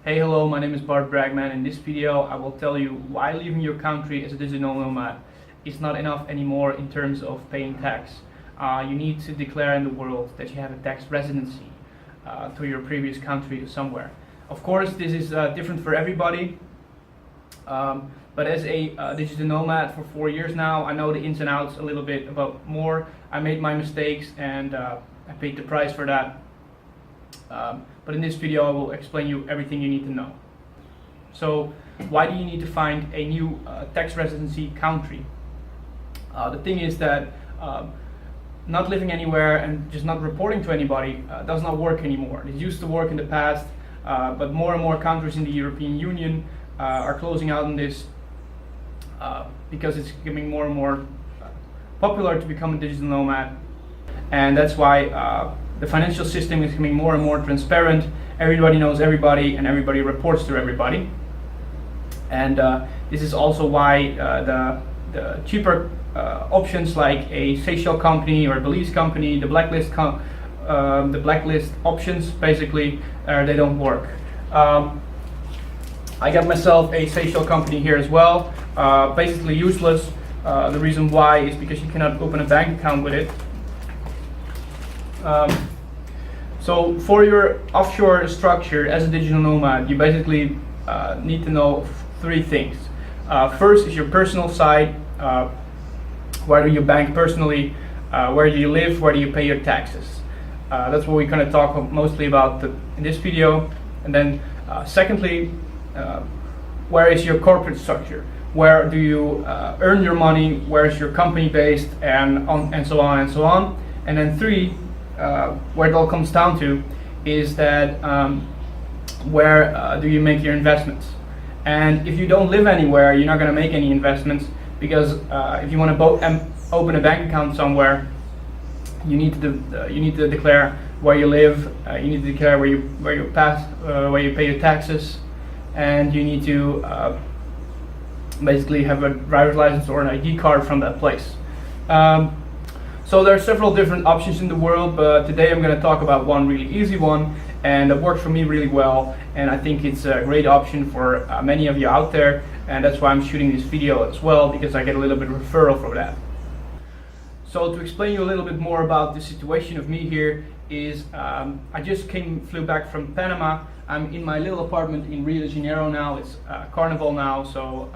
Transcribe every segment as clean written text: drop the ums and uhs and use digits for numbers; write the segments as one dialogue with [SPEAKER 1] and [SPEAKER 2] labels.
[SPEAKER 1] Hey, hello, my name is Bart Bragman. In this video, I will tell you why leaving your country as a digital nomad is not enough anymore in terms of paying tax. You need to declare in the world that you have a tax residency to your previous country somewhere. Of course, this is different for everybody, but as a digital nomad for 4 years now, I know the ins and outs a little bit about more. I made my mistakes and I paid the price for that. But in this video I will explain you everything you need to know. So why do you need to find a new tax residency country? The thing is that not living anywhere and just not reporting to anybody does not work anymore. It used to work in the past, but more and more countries in the European Union are closing out on this because it's becoming more and more popular to become a digital nomad. And that's why the financial system is becoming more and more transparent. Everybody knows everybody and everybody reports to everybody. And this is also why the cheaper options like a Seychelles company or a Belize company, the blacklist options, basically, they don't work. I got myself a Seychelles company here as well. Basically useless. The reason why is because you cannot open a bank account with it. So for your offshore structure as a digital nomad, you basically need to know three things. First is your personal side. Where do you bank personally? Where do you live? Where do you pay your taxes? That's what we're going to talk mostly about in this video. And then secondly, where is your corporate structure? Where do you earn your money? Where is your company based? And so on and so on. And then three, where it all comes down to is that where do you make your investments? And if you don't live anywhere, you're not going to make any investments, because if you want to open a bank account somewhere, you need to declare where you live. You need to declare where you pay your taxes, and you need to basically have a driver's license or an ID card from that place. So there are several different options in the world, but today I'm going to talk about one really easy one, and that works for me really well, and I think it's a great option for many of you out there, and that's why I'm shooting this video as well, because I get a little bit of referral for that. So to explain you a little bit more about the situation of me here is I just flew back from Panama. I'm in my little apartment in Rio de Janeiro now. It's Carnival now, so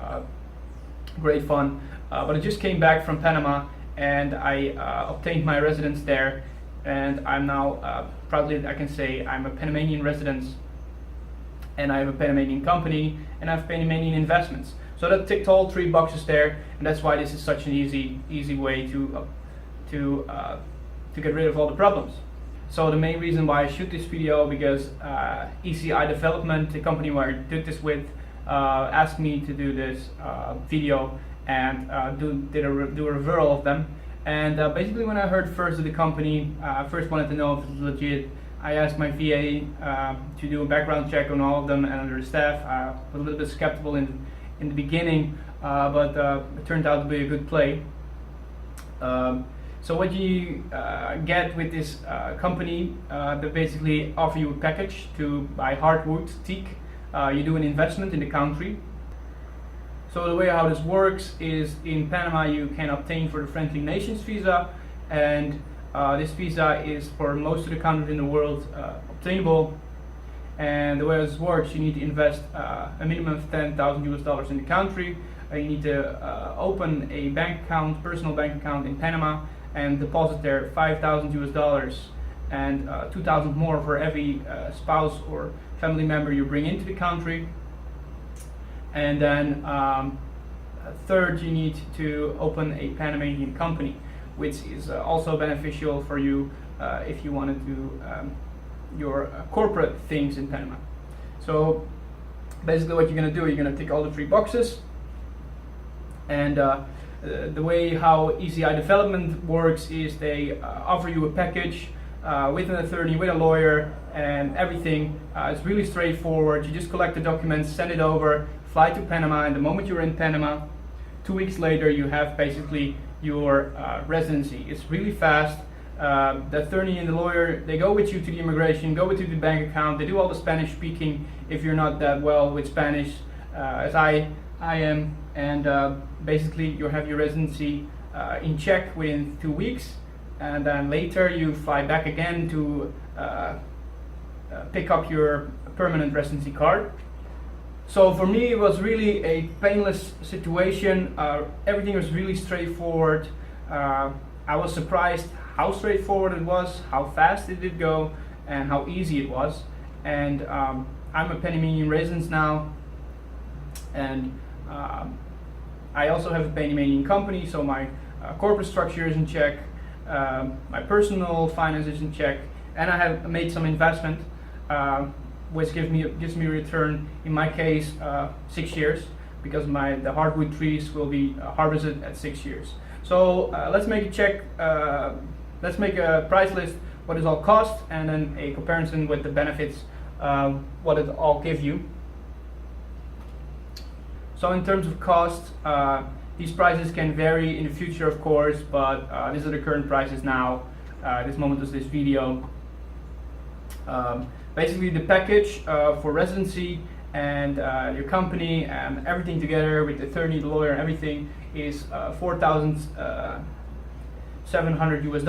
[SPEAKER 1] great fun. But I just came back from Panama, and I obtained my residence there, and I'm now proudly I can say I'm a Panamanian resident, and I have a Panamanian company, and I have Panamanian investments. So that ticked all three boxes there, and that's why this is such an easy way to get rid of all the problems. So the main reason why I shoot this video, because ECI Development, the company where I did this with, asked me to do this video and do a referral of them. And basically when I heard first of the company, I first wanted to know if it was legit. I asked my VA to do a background check on all of them and their staff. I was a little bit skeptical in the beginning, but it turned out to be a good play. So what you get with this company, they basically offer you a package to buy hardwoods, teak. You do an investment in the country. So the way how this works is in Panama you can obtain for the Friendly Nations visa, and this visa is for most of the countries in the world obtainable. And the way this works, you need to invest a minimum of $10,000 in the country. You need to open a bank account, personal bank account in Panama, and deposit there $5,000 and $2,000 more for every spouse or family member you bring into the country. And then third, you need to open a Panamanian company, which is also beneficial for you if you want to do your corporate things in Panama. So basically what you're going to do, you're going to tick all the three boxes. And the way how ECI Development works is they offer you a package with an attorney, with a lawyer, and everything. It's really straightforward. You just collect the documents, send it over, fly to Panama, and the moment you're in Panama, 2 weeks later you have basically your residency. It's really fast. The attorney and the lawyer, they go with you to the immigration, go with you to the bank account, they do all the Spanish speaking if you're not that well with Spanish, as I am, and basically you have your residency in check within 2 weeks, and then later you fly back again to pick up your permanent residency card. So for me it was really a painless situation. Everything was really straightforward. I was surprised how straightforward it was, how fast it did go, and how easy it was. And I'm a Panamanian resident now, and I also have a Panamanian company, so my corporate structure is in check, my personal finance is in check, and I have made some investment, which gives me a return. In my case, 6 years, because the hardwood trees will be harvested at 6 years. So let's make a check. Let's make a price list, what it all costs, and then a comparison with the benefits, what it all give you. So in terms of cost, these prices can vary in the future, of course, but these are the current prices now, this moment of this video. Basically the package for residency and your company and everything together with the attorney, the lawyer, and everything is $4,700 US.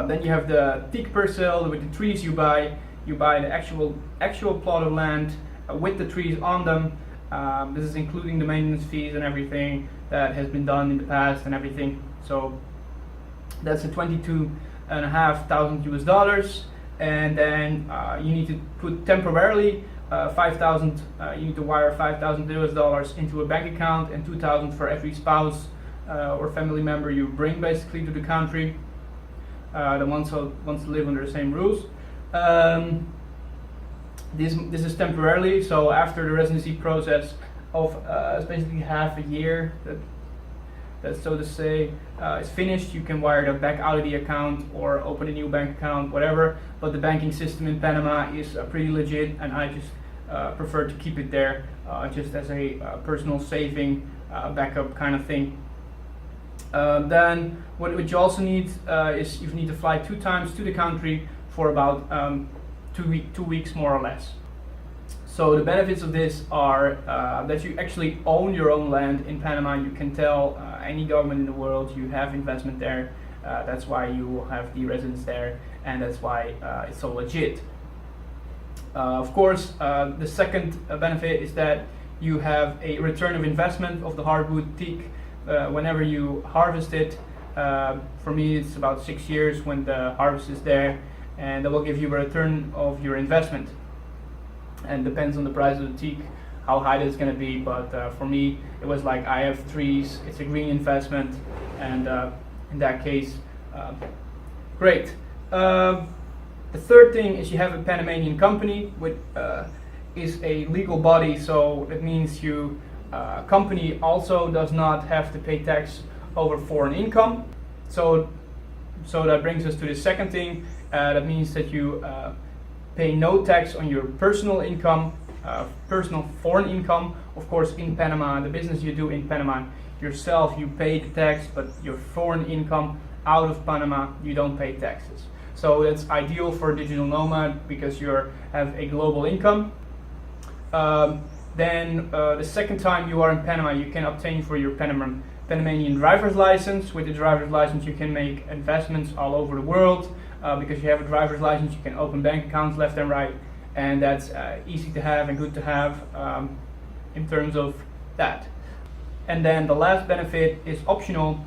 [SPEAKER 1] Then you have the teak parcel with the trees you buy. You buy the actual plot of land with the trees on them. This is including the maintenance fees and everything that has been done in the past and everything. So that's a $22,500 US. And then you need to put temporarily 5,000. You need to wire $5,000 US into a bank account, and 2,000 for every spouse or family member you bring basically to the country. The ones who wants to live under the same rules. This is temporarily. So after the residency process of it's basically half a year that so to say is finished, you can wire that back out of the account or open a new bank account, whatever. But the banking system in Panama is pretty legit, and I just prefer to keep it there just as a personal saving backup kind of thing. Then what you also need is you need to fly 2 times to the country for about 2 weeks more or less. So the benefits of this are that you actually own your own land in Panama. You can tell any government in the world you have investment there. That's why you have the residence there, and that's why it's so legit. Of course, the second benefit is that you have a return of investment of the hardwood teak whenever you harvest it. For me, it's about 6 years when the harvest is there, and that will give you a return of your investment. And depends on the price of the teak, how high that's going to be. But for me, it was like I have trees, it's a green investment, and in that case, great. The third thing is you have a Panamanian company, which is a legal body, so that means you company also does not have to pay tax over foreign income. So that brings us to the second thing. That means that you pay no tax on your personal income, personal foreign income. Of course, in Panama, the business you do in Panama yourself, you pay the tax, but your foreign income out of Panama, you don't pay taxes. So that's ideal for a digital nomad because you have a global income. Then the second time you are in Panama, you can obtain for your Panamanian driver's license. With the driver's license, you can make investments all over the world. Because you have a driver's license, you can open bank accounts left and right, and that's easy to have and good to have in terms of that. And then the last benefit is optional,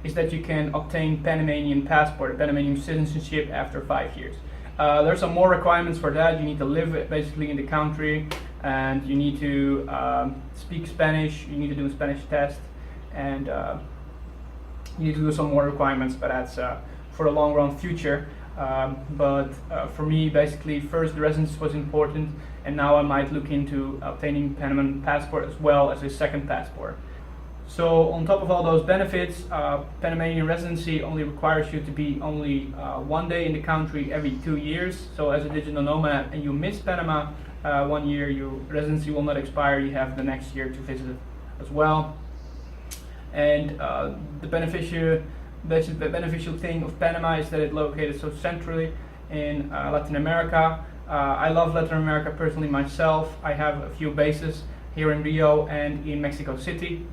[SPEAKER 1] is that you can obtain Panamanian passport, Panamanian citizenship after 5 years. There's some more requirements for that. You need to live basically in the country, and you need to speak Spanish. You need to do a Spanish test, and you need to do some more requirements, but that's for the long run future. But for me, basically, first the residence was important, and now I might look into obtaining Panamanian passport as well as a second passport. So on top of all those benefits, Panamanian residency only requires you to be only 1 day in the country every 2 years. So as a digital nomad and you miss Panama 1 year, your residency will not expire. You have the next year to visit it as well. And the the beneficial thing of Panama is that it's located so centrally in Latin America. I love Latin America personally myself. I have a few bases here in Rio and in Mexico City,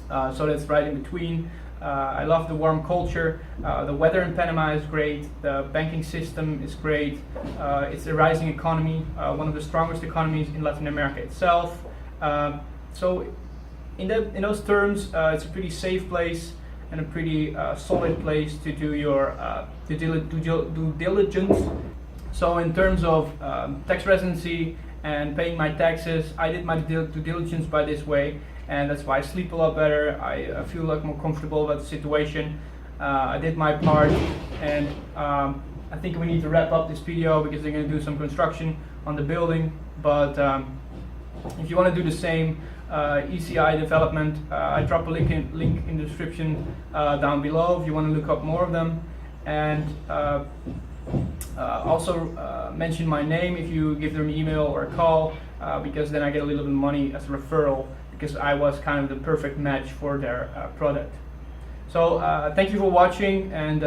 [SPEAKER 1] so that's right in between. I love the warm culture. The weather in Panama is great. The banking system is great. It's a rising economy, one of the strongest economies in Latin America itself. So in those terms, it's a pretty safe place and a pretty solid place to do your due diligence. So in terms of tax residency and paying my taxes, I did my due diligence by this way, and that's why I sleep a lot better. I feel like more comfortable about the situation. I did my part, and I think we need to wrap up this video because they're going to do some construction on the building. But if you want to do the same ECI development, I drop a link in the description down below if you want to look up more of them. And also mention my name if you give them an email or a call, because then I get a little bit of money as a referral, because I was kind of the perfect match for their product. So thank you for watching, and